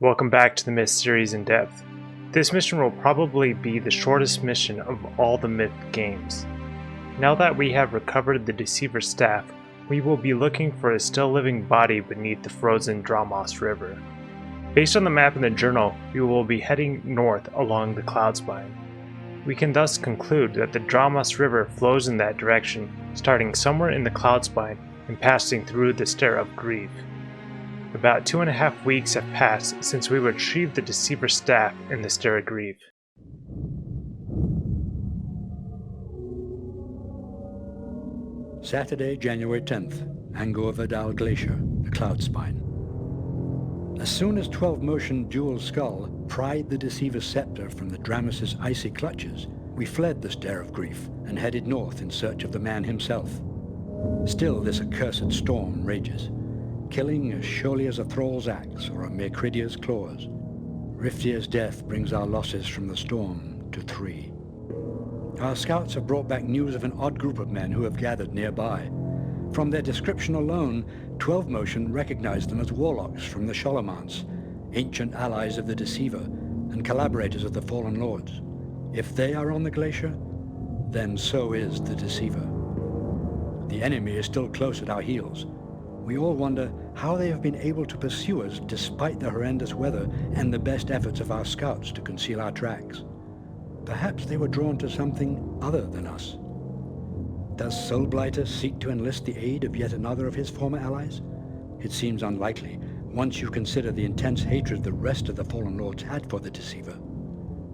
Welcome back to the Myth series in depth. This mission will probably be the shortest mission of all the Myth games. Now that we have recovered the Deceiver staff, we will be looking for a still living body beneath the frozen Dramos River. Based on the map in the journal, we will be heading north along the cloud spine. We can thus conclude that the Dramos River flows in that direction, starting somewhere in the cloud spine and passing through the Stair of Grief. About 2.5 weeks have passed since we retrieved the Deceiver staff in the Stair of Grief. Saturday, January 10th, Angkor Vadal Glacier, the cloud spine. As soon as 12-motion Jewel Skull pried the Deceiver scepter from the Dramos' icy clutches, we fled the Stair of Grief and headed north in search of the man himself. Still, this accursed storm rages, killing as surely as a thrall's axe or a Mercridia's claws. Riftir's death brings our losses from the storm to 3. Our scouts have brought back news of an odd group of men who have gathered nearby. From their description alone, 12-motion recognized them as Warlocks from the Sholomants, ancient allies of the Deceiver and collaborators of the Fallen Lords. If they are on the glacier, then so is the Deceiver. The enemy is still close at our heels. We all wonder how they have been able to pursue us despite the horrendous weather and the best efforts of our scouts to conceal our tracks. Perhaps they were drawn to something other than us. Does Soulblighter seek to enlist the aid of yet another of his former allies? It seems unlikely, once you consider the intense hatred the rest of the Fallen Lords had for the Deceiver.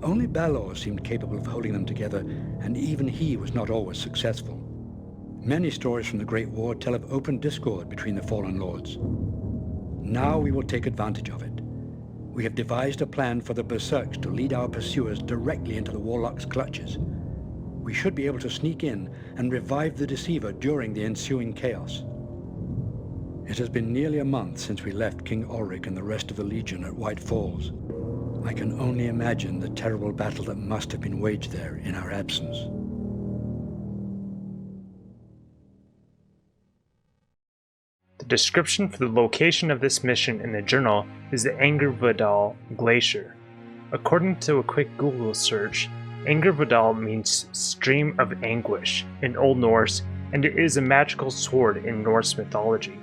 Only Balor seemed capable of holding them together, and even he was not always successful. Many stories from the Great War tell of open discord between the Fallen Lords. Now we will take advantage of it. We have devised a plan for the Berserks to lead our pursuers directly into the Warlock's clutches. We should be able to sneak in and revive the Deceiver during the ensuing chaos. It has been nearly a month since we left King Ulrich and the rest of the Legion at White Falls. I can only imagine the terrible battle that must have been waged there in our absence. The description for the location of this mission in the journal is the Angkor Vadal Glacier. According to a quick Google search, Angkor Vadal means stream of anguish in Old Norse, and it is a magical sword in Norse mythology.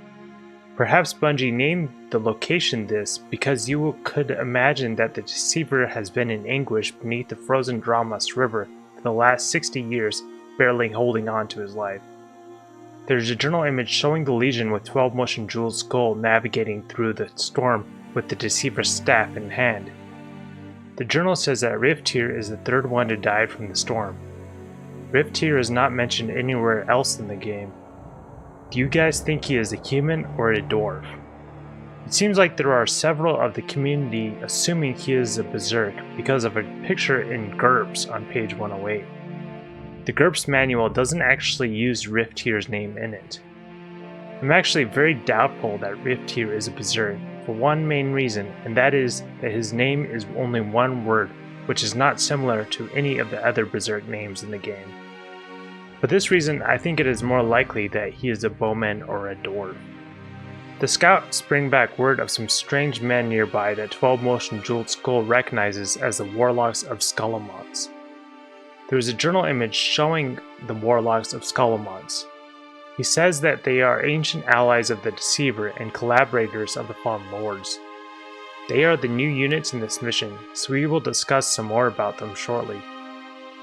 Perhaps Bungie named the location this because you could imagine that the Deceiver has been in anguish beneath the frozen Dramos River for the last 60 years, barely holding on to his life. There's a journal image showing the Legion with 12-motion Jewel Skull navigating through the storm with the Deceiver staff in hand. The journal says that Riftir is the third one to die from the storm. Riftir is not mentioned anywhere else in the game. Do you guys think he is a human or a dwarf? It seems like there are several of the community assuming he is a berserk because of a picture in GURPS on page 108. The GURPS manual doesn't actually use Riftir's name in it. I'm actually very doubtful that Riftir is a berserk for one main reason, and that is that his name is only one word, which is not similar to any of the other berserk names in the game. For this reason, I think it is more likely that he is a bowman or a dwarf. The scouts bring back word of some strange men nearby that 12-motion Jewel Skull recognizes as the Warlocks of Skolomons. There is a journal image showing the Warlocks of Skolomons. He says that they are ancient allies of the Deceiver and collaborators of the Fallen Lords. They are the new units in this mission, so we will discuss some more about them shortly.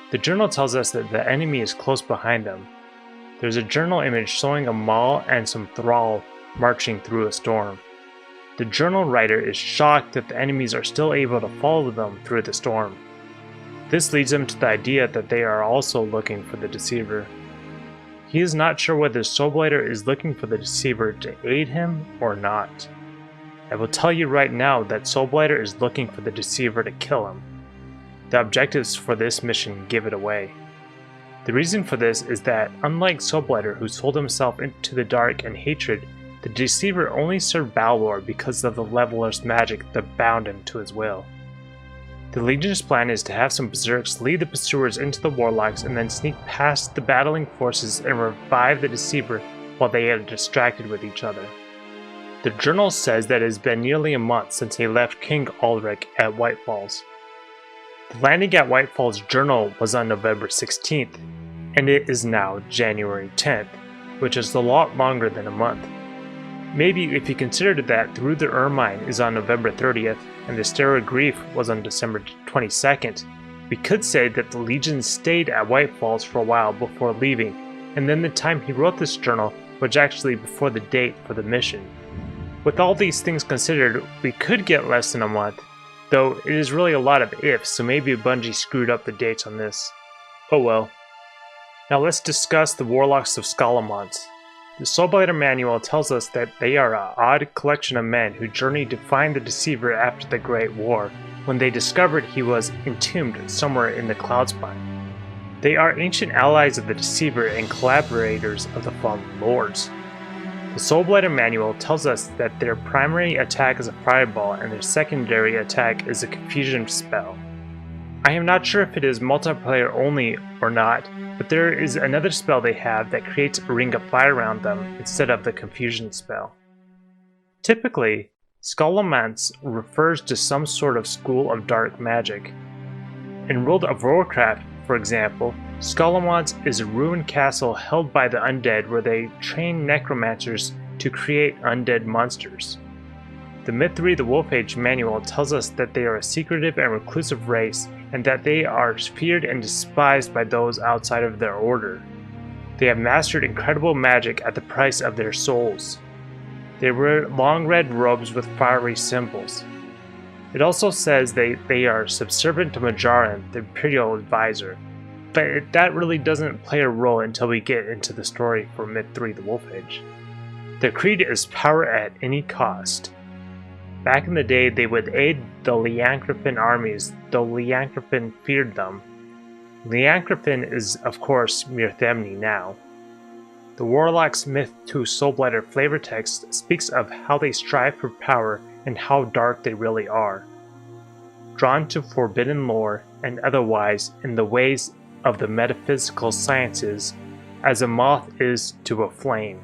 The journal tells us that the enemy is close behind them. There's a journal image showing a Maul and some Thrall marching through a storm. The journal writer is shocked that the enemies are still able to follow them through the storm. This leads him to the idea that they are also looking for the Deceiver. He is not sure whether Soulblighter is looking for the Deceiver to aid him or not. I will tell you right now that Soulblighter is looking for the Deceiver to kill him. The objectives for this mission give it away. The reason for this is that, unlike Soulblighter, who sold himself into the dark and hatred, the Deceiver only served Balor because of the Leveler's magic that bound him to his will. The Legion's plan is to have some Berserks lead the pursuers into the Warlocks and then sneak past the battling forces and revive the Deceiver while they are distracted with each other. The journal says that it has been nearly a month since he left King Ulrich at White Falls. The landing at White Falls journal was on November 16th, and it is now January 10th, which is a lot longer than a month. Maybe if you considered that Through the Ermine is on November 30th and the Stair of Grief was on December 22nd, we could say that the Legion stayed at White Falls for a while before leaving, and then the time he wrote this journal was actually before the date for the mission. With all these things considered, we could get less than a month, though it is really a lot of ifs, so maybe Bungie screwed up the dates on this. Oh well. Now let's discuss the Warlocks of Scholomance. The Soulblighter manual tells us that they are an odd collection of men who journeyed to find the Deceiver after the Great War, when they discovered he was entombed somewhere in the Cloudspine. They are ancient allies of the Deceiver and collaborators of the Fallen Lords. The Soulblighter manual tells us that their primary attack is a fireball and their secondary attack is a confusion spell. I am not sure if it is multiplayer only or not, but there is another spell they have that creates a ring of fire around them instead of the confusion spell. Typically, Scholomance refers to some sort of school of dark magic. In World of Warcraft, for example, Scholomance is a ruined castle held by the undead where they train necromancers to create undead monsters. The Myth 3 The Wolf Age manual tells us that they are a secretive and reclusive race and that they are feared and despised by those outside of their order. They have mastered incredible magic at the price of their souls. They wear long red robes with fiery symbols. It also says they are subservient to Majoran, the Imperial Advisor, but that really doesn't play a role until we get into the story for Myth 3 The Wolf Age. Their creed is power at any cost. Back in the day, they would aid the Liancrophyn armies, though Liancrophyn feared them. Liancrophyn is, of course, Mirthemni now. The Warlock's Myth 2 Soulblighter flavor text speaks of how they strive for power and how dark they really are. Drawn to forbidden lore and otherwise in the ways of the metaphysical sciences, as a moth is to a flame.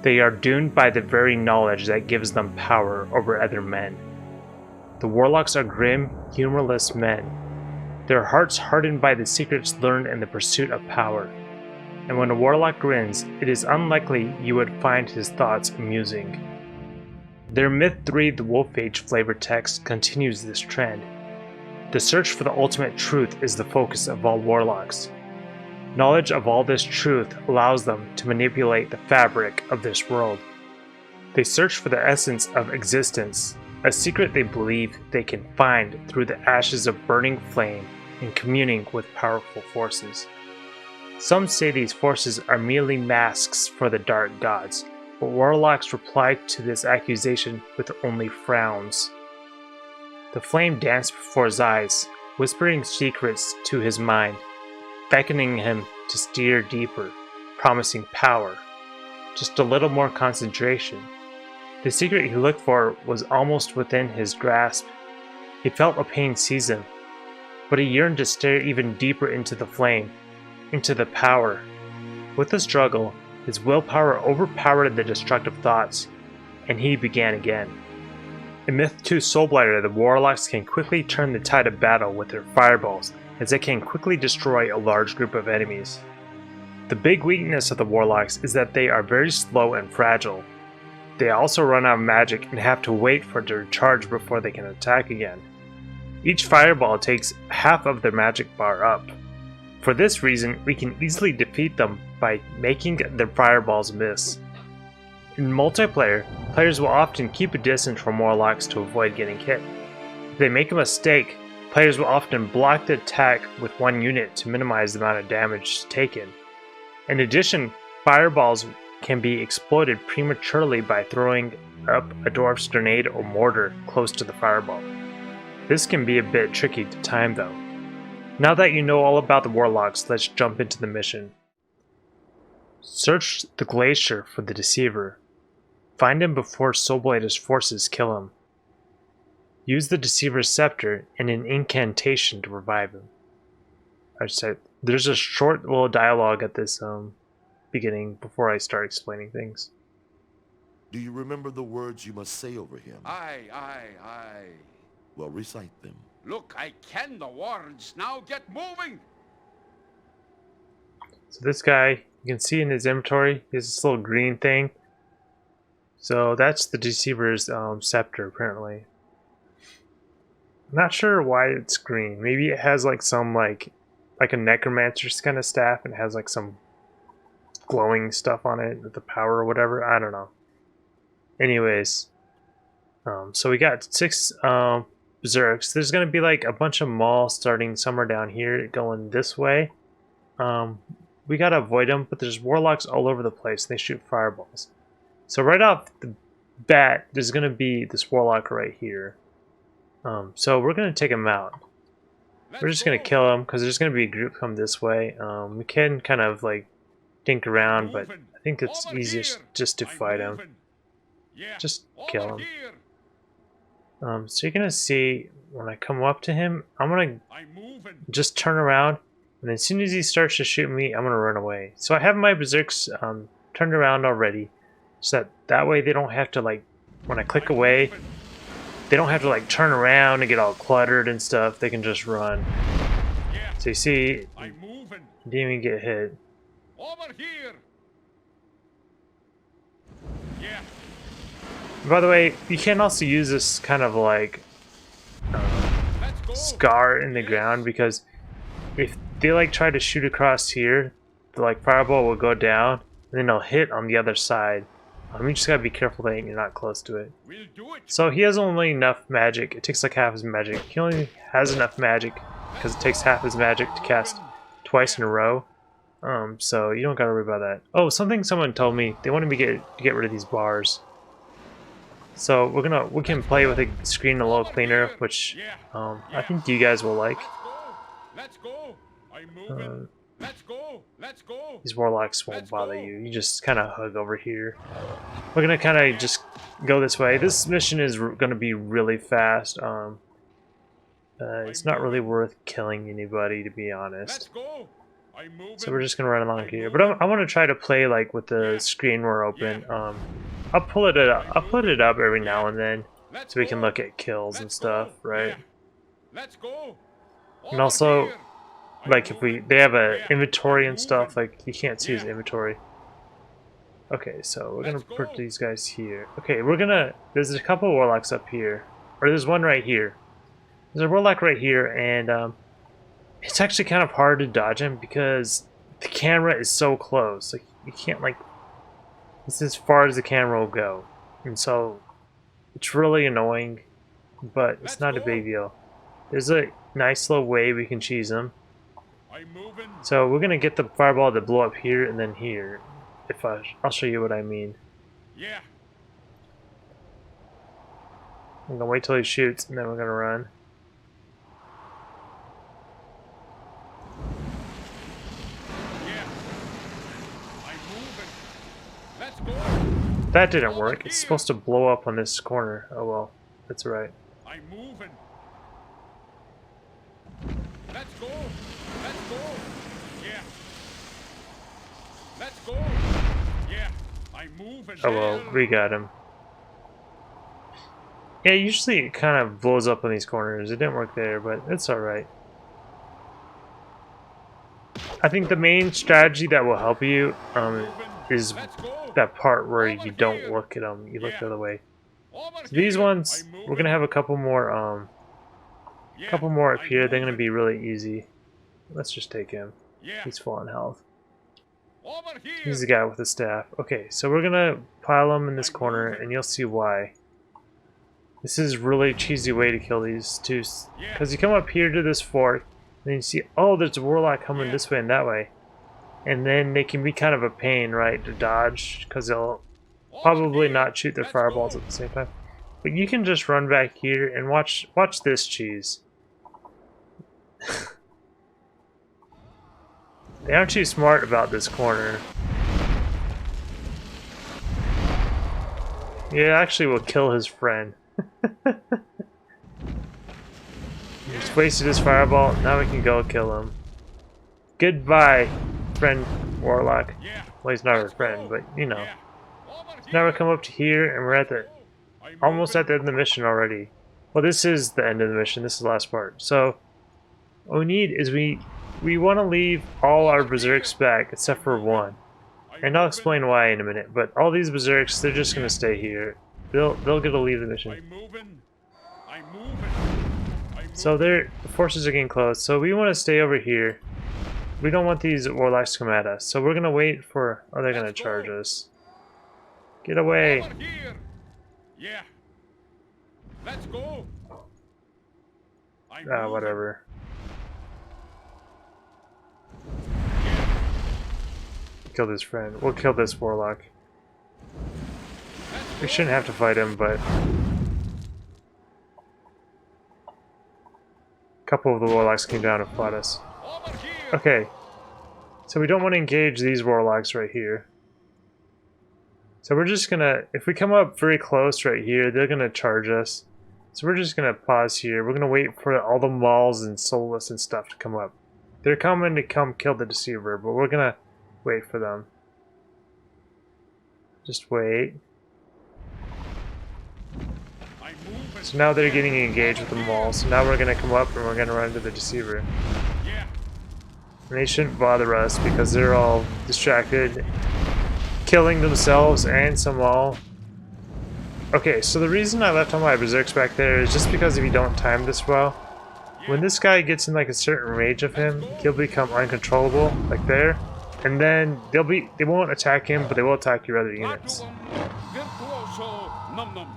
They are doomed by the very knowledge that gives them power over other men. The Warlocks are grim, humorless men, their hearts hardened by the secrets learned in the pursuit of power. And when a Warlock grins, it is unlikely you would find his thoughts amusing. Their Myth 3 The Wolf Age flavor text continues this trend. The search for the ultimate truth is the focus of all Warlocks. Knowledge of all this truth allows them to manipulate the fabric of this world. They search for the essence of existence, a secret they believe they can find through the ashes of burning flame and communing with powerful forces. Some say these forces are merely masks for the dark gods, but Warlocks reply to this accusation with only frowns. The flame danced before his eyes, whispering secrets to his mind, beckoning him to steer deeper, promising power, just a little more concentration. The secret he looked for was almost within his grasp. He felt a pain seize him, but he yearned to stare even deeper into the flame, into the power. With the struggle, his willpower overpowered the destructive thoughts, and he began again. In Myth 2 Soulblighter, the Warlocks can quickly turn the tide of battle with their fireballs, as they can quickly destroy a large group of enemies. The big weakness of the Warlocks is that they are very slow and fragile. They also run out of magic and have to wait for it to recharge before they can attack again. Each fireball takes half of their magic bar up. For this reason, we can easily defeat them by making their fireballs miss. In multiplayer, players will often keep a distance from Warlocks to avoid getting hit. If they make a mistake, players will often block the attack with one unit to minimize the amount of damage taken. In addition, fireballs can be exploded prematurely by throwing up a dwarf's grenade or mortar close to the fireball. This can be a bit tricky to time though. Now that you know all about the Warlocks, let's jump into the mission. Search the glacier for the Deceiver. Find him before Soulblighter's forces kill him. Use the Deceiver's scepter and an incantation to revive him. There's a short little dialogue at this beginning before I start explaining things. Do you remember the words you must say over him? Aye. Well, recite them. Look, I ken the words. Now get moving. So this guy, you can see in his inventory, he has this little green thing. So that's the Deceiver's scepter, apparently. I'm not sure why it's green. Maybe it has like some like a necromancer's kind of staff and has like some glowing stuff on it with the power or whatever. I don't know. Anyways, so we got 6 berserks. There's gonna be like a bunch of mauls starting somewhere down here going this way. We gotta avoid them, but there's warlocks all over the place. And they shoot fireballs. So right off the bat, there's gonna be this warlock right here. So we're gonna take him out. We're just gonna kill him because there's gonna be a group come this way. We can kind of like dink around, but I think it's easiest just to fight him. Just kill him. So you're gonna see when I come up to him, I'm gonna just turn around, and as soon as he starts to shoot me, I'm gonna run away. So I have my berserks turned around already, so that way they don't have to like when I click away. They don't have to like turn around and get all cluttered and stuff. They can just run. So you see, didn't even get hit. Over here. Yeah. By the way, you can also use this kind of like scar in the ground, because if they like try to shoot across here, the like fireball will go down and then they'll hit on the other side. You just gotta be careful that you're not close to it. So he has only enough magic. It takes like half his magic. He only has enough magic because it takes half his magic to cast twice in a row. So you don't gotta worry about that. Oh, someone told me they wanted me to get rid of these bars. So we can play with the screen a little cleaner, which I think you guys will like. Let's go. I'm moving. Let's go. These warlocks won't bother you. You just kind of hug over here. We're gonna kind of just go this way. This mission is gonna be really fast. It's not really worth killing anybody, to be honest. So we're just gonna run along here. But I want to try to play like with the screen more open. I'll pull it up every now and then, so we can look at kills and stuff, right? And also, like if they have a inventory and stuff, like you can't see his inventory. Okay, so we're gonna put these guys here. Okay, there's a couple of warlocks up here, or there's one right here. There's a warlock right here, and it's actually kind of hard to dodge him because the camera is so close. Like you can't like, it's as far as the camera will go, and so it's really annoying, but it's not a big deal. There's a nice little way we can cheese him. So we're gonna get the fireball to blow up here and then here. I'll show you what I mean. Yeah. I'm gonna wait till he shoots and then we're gonna run. Yeah. I'm moving. Let's go. That didn't work. It's supposed to blow up on this corner. Oh well, that's right. I'm moving. Let's go. Yeah. Let's go. Yeah. I'm moving. Oh well, we got him. Yeah, usually it kind of blows up on these corners. It didn't work there, but it's alright. I think the main strategy that will help you is that part where you don't look at them, you look the other way. So these ones, we're gonna have a couple more up here. They're gonna be really easy. Let's just take him. He's full on health. He's the guy with the staff. Okay, so we're gonna pile them in this corner, and you'll see why. This is a really cheesy way to kill these two, because you come up here to this fork, and you see, oh, there's a warlock coming this way and that way, and then they can be kind of a pain, right, to dodge, because they'll probably not shoot their fireballs at the same time. But you can just run back here and watch this cheese. They aren't too smart about this corner. Yeah, actually will kill his friend. He just wasted his fireball. Now we can go kill him. Goodbye, friend Warlock. Well, he's not our friend, but you know. So now we come up to here, and we're at the almost at the end of the mission already. Well, this is the end of the mission. This is the last part. So what we need is we want to leave all our berserks back except for one, and I'll explain why in a minute. But all these berserks, they're just gonna stay here. They'll get to leave the mission. I'm moving. So the forces are getting close. So we want to stay over here. We don't want these warlocks to come at us. So we're gonna wait for. Oh, they're gonna charge us. Get away! Over here. Yeah. Let's go. I'm moving. Whatever. Kill this friend. We'll kill this warlock. We shouldn't have to fight him, but a couple of the warlocks came down and fought us. Over here. Okay, so we don't want to engage these warlocks right here. So we're just gonna, if we come up very close right here, they're gonna charge us. So we're just gonna pause here. We're gonna wait for all the Mauls and Soulless and stuff to come up. They're coming to come kill the Deceiver, but we're gonna wait for them. Just wait. I'm moving. So now they're getting engaged with the Maul. So now we're gonna come up and we're gonna run into the Deceiver. Yeah. And they shouldn't bother us because they're all distracted, killing themselves and some Maul. Okay, so the reason I left all my berserks back there is just because if you don't time this well, when this guy gets in like a certain range of him, he'll become uncontrollable, like there. And then they won't attack him, but they will attack your other units. Virtuoso num num.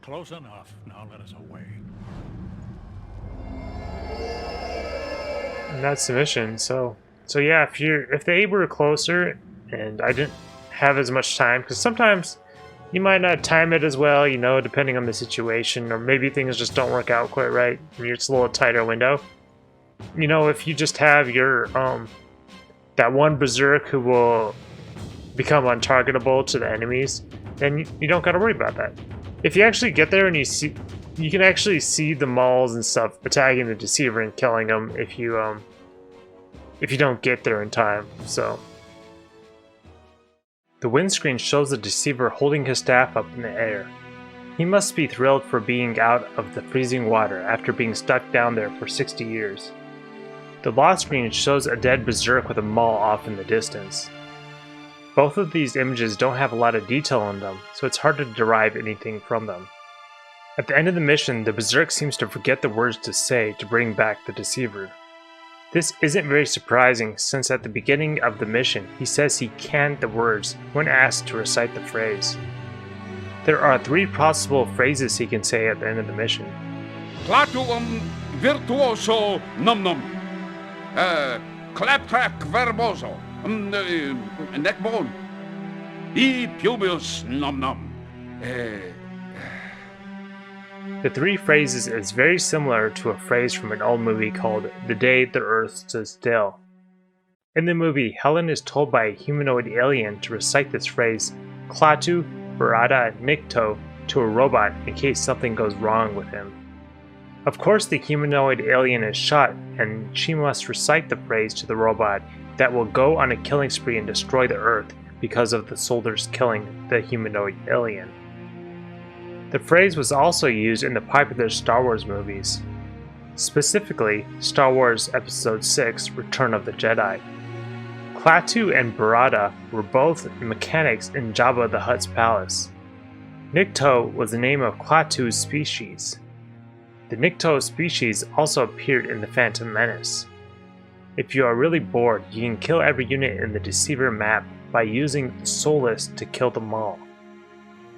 Close enough. Now let us away. And that's the mission. So yeah, if they were closer and I didn't have as much time, because sometimes you might not time it as well, you know, depending on the situation, or maybe things just don't work out quite right and it's a little tighter window. You know, if you just have your that one berserk who will become untargetable to the enemies, then you don't got to worry about that. If you actually get there and you can actually see the Mauls and stuff attacking the Deceiver and killing them if you don't get there in time. So the windscreen shows the Deceiver holding his staff up in the air. He must be thrilled for being out of the freezing water after being stuck down there for 60 years. The lost screen shows a dead berserk with a Maul off in the distance. Both of these images don't have a lot of detail in them, so it's hard to derive anything from them. At the end of the mission, the berserk seems to forget the words to say to bring back the Deceiver. This isn't very surprising, since at the beginning of the mission, he says he canned the words when asked to recite the phrase. There are 3 possible phrases he can say at the end of the mission. Clatuum virtuoso num num. Claptrap verboso. Neckbone. E pubis num num. The 3 phrases is very similar to a phrase from an old movie called The Day the Earth Stood Still. In the movie, Helen is told by a humanoid alien to recite this phrase, Klaatu Barada Nikto, to a robot in case something goes wrong with him. Of course, the humanoid alien is shot, and she must recite the phrase to the robot that will go on a killing spree and destroy the Earth because of the soldiers killing the humanoid alien. The phrase was also used in the popular Star Wars movies, specifically Star Wars Episode 6, Return of the Jedi. Klaatu and Barada were both mechanics in Jabba the Hutt's palace. Nikto was the name of Klaatu's species. The Nikto species also appeared in The Phantom Menace. If you are really bored, you can kill every unit in the Deceiver map by using the Soulless to kill them all.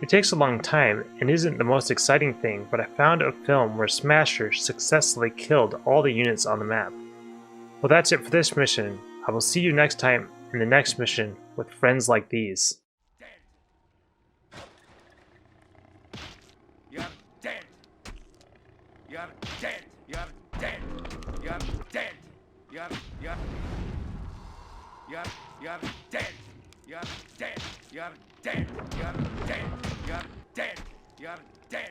It takes a long time and isn't the most exciting thing, but I found a film where Smasher successfully killed all the units on the map. Well, that's it for this mission. I will see you next time in the next mission with friends like these. You're dead. You're dead. You're dead. You're dead. You're dead. You're dead. You're dead. You're dead. You're dead. You're dead.